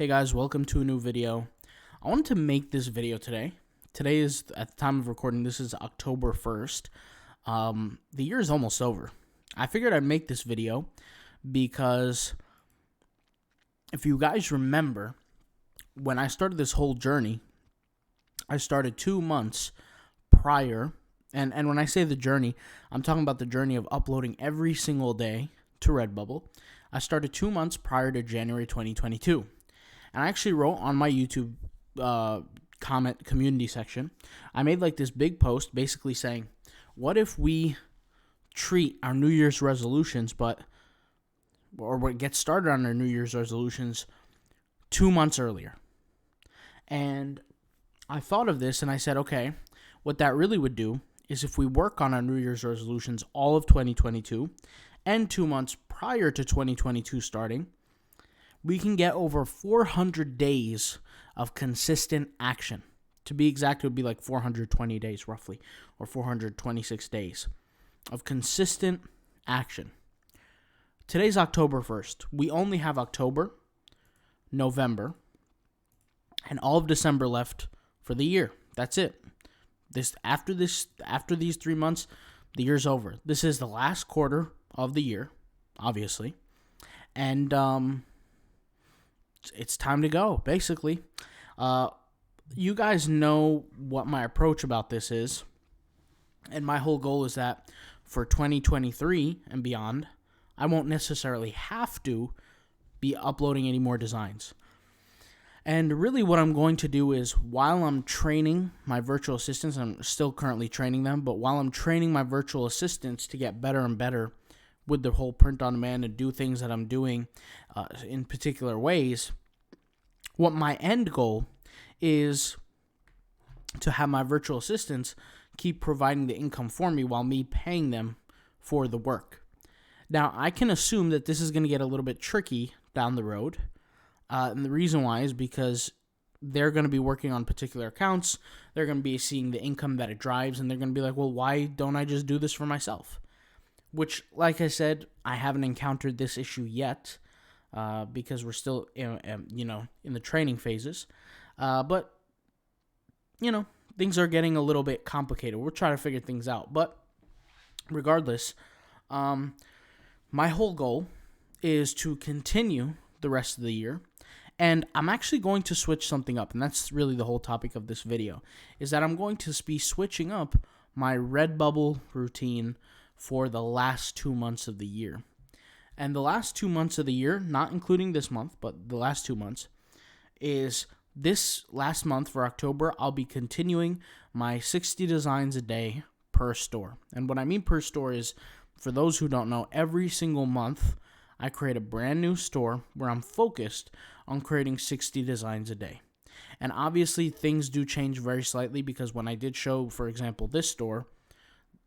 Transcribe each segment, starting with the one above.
Hey guys, welcome to a new video. I wanted to make this video today. Today is, at the time of recording, this is October 1st. The year is almost over. I figured I'd make this video because if you guys remember, when I started this whole journey, I started 2 months prior, and when I say the journey, I'm talking about the journey of uploading every single day to Redbubble. I started 2 months prior to January 2022. And I actually wrote on my YouTube comment community section, I made like this big post basically saying, what if we treat our New Year's resolutions, or get started on our New Year's resolutions 2 months earlier? And I thought of this and I said, okay, what that really would do is if we work on our New Year's resolutions all of 2022 and 2 months prior to 2022 starting, we can get over 400 days of consistent action. To be exact, it would be like 420 days roughly, or 426 days of consistent action. Today's October 1st. We only have October, November, and all of December left for the year. That's it. After these 3 months, the year's over. This is the last quarter of the year, obviously. And it's time to go, basically. You guys know what my approach about this is. And my whole goal is that for 2023 and beyond, I won't necessarily have to be uploading any more designs. And really what I'm going to do is, while I'm training my virtual assistants, I'm still currently training them, but while I'm training my virtual assistants to get better and better with the whole print on demand and do things that I'm doing in particular ways, what my end goal is to have my virtual assistants keep providing the income for me while me paying them for the work. Now, I can assume that this is going to get a little bit tricky down the road. And the reason why is because they're going to be working on particular accounts. They're going to be seeing the income that it drives, and they're going to be like, well, why don't I just do this for myself? Which, like I said, I haven't encountered this issue yet because we're still, in the training phases. But, things are getting a little bit complicated. We're trying to figure things out. But regardless, my whole goal is to continue the rest of the year. And I'm actually going to switch something up, and that's really the whole topic of this video, is that I'm going to be switching up my Redbubble routine for the last 2 months of the year. And the last 2 months of the year, not including this month, but the last 2 months, is this last month for October, I'll be continuing my 60 designs a day per store. And what I mean per store is, for those who don't know, every single month I create a brand new store where I'm focused on creating 60 designs a day. And obviously things do change very slightly, because when I did show, for example, this store,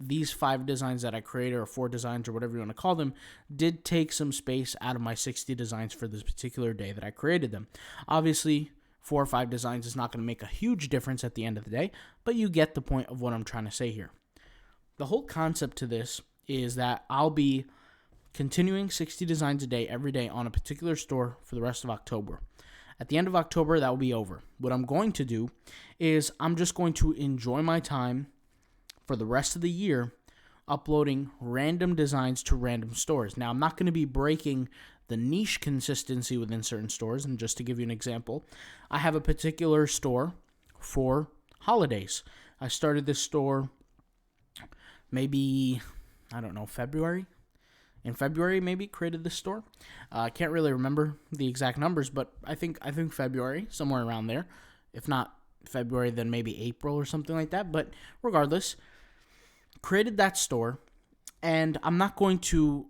these 5 designs that I created, or 4 designs, or whatever you want to call them, did take some space out of my 60 designs for this particular day that I created them. Obviously, 4 or 5 designs is not going to make a huge difference at the end of the day, but you get the point of what I'm trying to say here. The whole concept to this is that I'll be continuing 60 designs a day every day on a particular store for the rest of October. At the end of October, that will be over. What I'm going to do is I'm just going to enjoy my time for the rest of the year uploading random designs to random stores. Now, I'm not going to be breaking the niche consistency within certain stores. And just to give you an example, I have a particular store for holidays. I started this store maybe, February. In February, maybe, created this store. I can't really remember the exact numbers, but I think February, somewhere around there. If not February, then maybe April or something like that. But regardless, created that store, and I'm not going to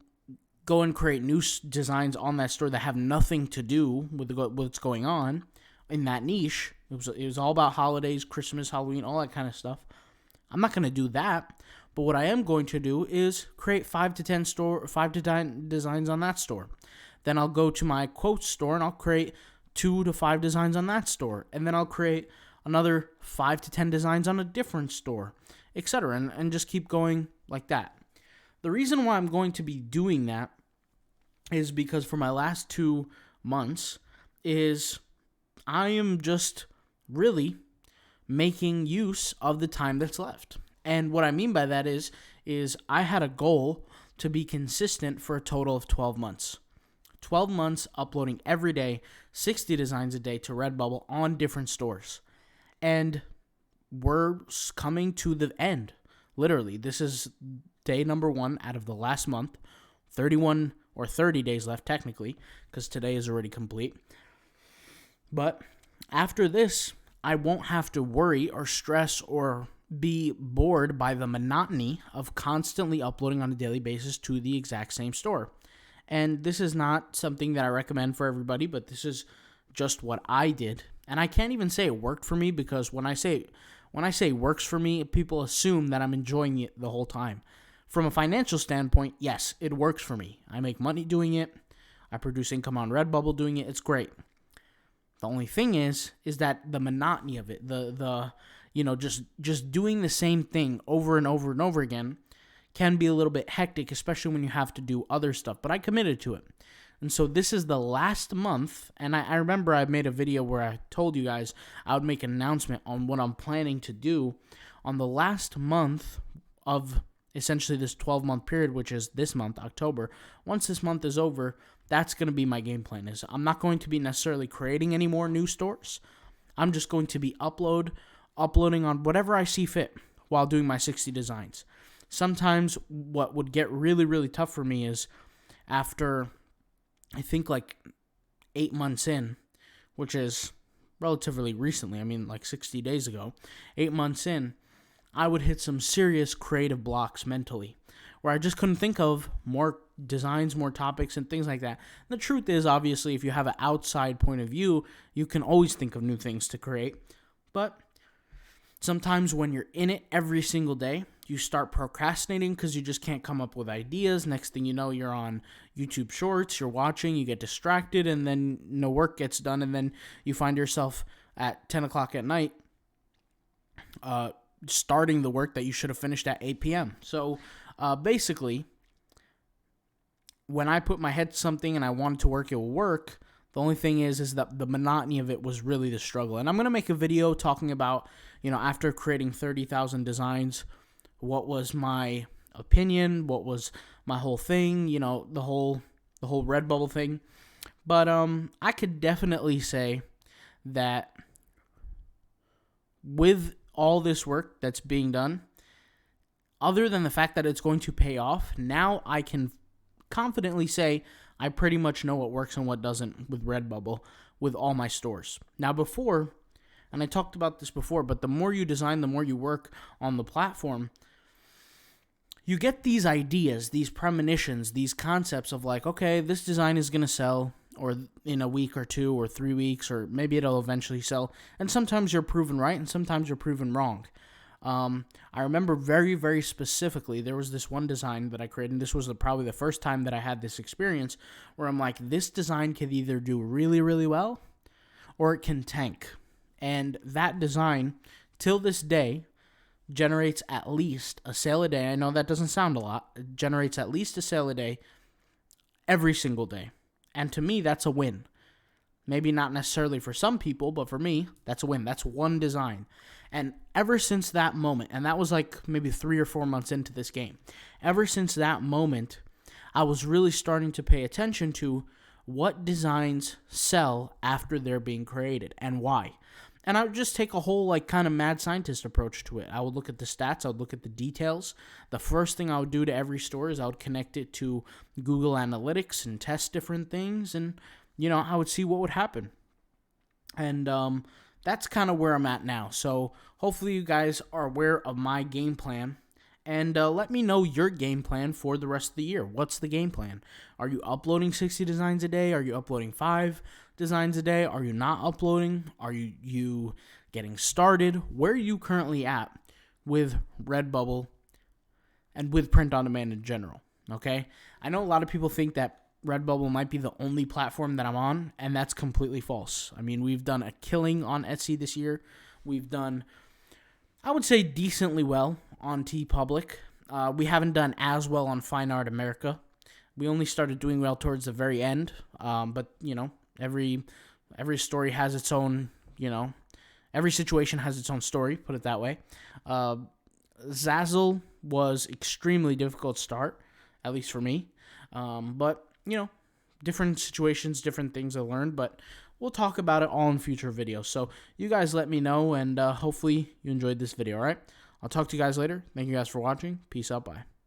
go and create new designs on that store that have nothing to do with what's going on in that niche. It was all about holidays, Christmas, Halloween, all that kind of stuff. I'm not going to do that. But what I am going to do is create 5 to 10 designs on that store. Then I'll go to my quote store and I'll create 2 to 5 designs on that store. And then I'll create another 5 to 10 designs on a different store, etc. And just keep going like that. The reason why I'm going to be doing that is because for my last 2 months is I am just really making use of the time that's left. And what I mean by that is I had a goal to be consistent for a total of 12 months. 12 months uploading every day, 60 designs a day to Redbubble on different stores. And we're coming to the end. Literally, this is day number 1 out of the last month. 31 or 30 days left technically, because today is already complete. But after this, I won't have to worry or stress or be bored by the monotony of constantly uploading on a daily basis to the exact same store. And this is not something that I recommend for everybody, but this is just what I did. And I can't even say it worked for me, because when I say works for me, people assume that I'm enjoying it the whole time. From a financial standpoint, yes, it works for me. I make money doing it. I produce income on Redbubble doing it. It's great. The only thing is that the monotony of it, just doing the same thing over and over and over again can be a little bit hectic, especially when you have to do other stuff. But I committed to it. And so this is the last month, and I remember I made a video where I told you guys I would make an announcement on what I'm planning to do on the last month of essentially this 12-month period, which is this month, October. Once this month is over, that's going to be my game plan. I'm not going to be necessarily creating any more new stores. I'm just going to be uploading on whatever I see fit while doing my 60 designs. Sometimes what would get really, really tough for me is after, I think, like 8 months in, which is relatively recently, like 60 days ago, 8 months in, I would hit some serious creative blocks mentally, where I just couldn't think of more designs, more topics, and things like that. And the truth is, obviously, if you have an outside point of view, you can always think of new things to create. But sometimes when you're in it every single day, you start procrastinating because you just can't come up with ideas. Next thing you know, you're on YouTube Shorts, you're watching, you get distracted, and then no work gets done, and then you find yourself at 10 o'clock at night starting the work that you should have finished at 8 p.m. So basically, when I put my head to something and I wanted to work, it will work. The only thing is that the monotony of it was really the struggle. And I'm going to make a video talking about, after creating 30,000 designs, what was my opinion, what was my whole thing, the whole Redbubble thing. But I could definitely say that with all this work that's being done, other than the fact that it's going to pay off, now I can confidently say I pretty much know what works and what doesn't with Redbubble with all my stores. Now before, and I talked about this before, but the more you design, the more you work on the platform, you get these ideas, these premonitions, these concepts of like, okay, this design is going to sell, or in a week or 2 or 3 weeks, or maybe it'll eventually sell. And sometimes you're proven right, and sometimes you're proven wrong. I remember very, very specifically, there was this one design that I created, and this was probably the first time that I had this experience, where I'm like, this design could either do really, really well, or it can tank. And that design, till this day, generates at least a sale a day. I know that doesn't sound a lot. It generates at least a sale a day every single day. And to me, that's a win. Maybe not necessarily for some people, but for me, that's a win. That's one design. And ever since that moment, and that was like maybe 3 or 4 months into this game, ever since that moment, I was really starting to pay attention to what designs sell after they're being created and why. And I would just take a whole kind of mad scientist approach to it. I would look at the stats. I would look at the details. The first thing I would do to every store is I would connect it to Google Analytics and test different things. And, I would see what would happen. And that's kind of where I'm at now. So hopefully you guys are aware of my game plan. And let me know your game plan for the rest of the year. What's the game plan? Are you uploading 60 designs a day? Are you uploading 5 designs a day? Are you not uploading? Are you getting started? Where are you currently at with Redbubble and with print on demand in general? Okay? I know a lot of people think that Redbubble might be the only platform that I'm on, and that's completely false. We've done a killing on Etsy this year. We've done, I would say, decently well on TeePublic. We haven't done as well on Fine Art America. We only started doing well towards the very end, but every Every story has its own, every situation has its own story, put it that way. Zazzle was extremely difficult to start, at least for me. But, different situations, different things I learned, but we'll talk about it all in future videos. So you guys let me know, and hopefully you enjoyed this video, all right? I'll talk to you guys later. Thank you guys for watching. Peace out. Bye.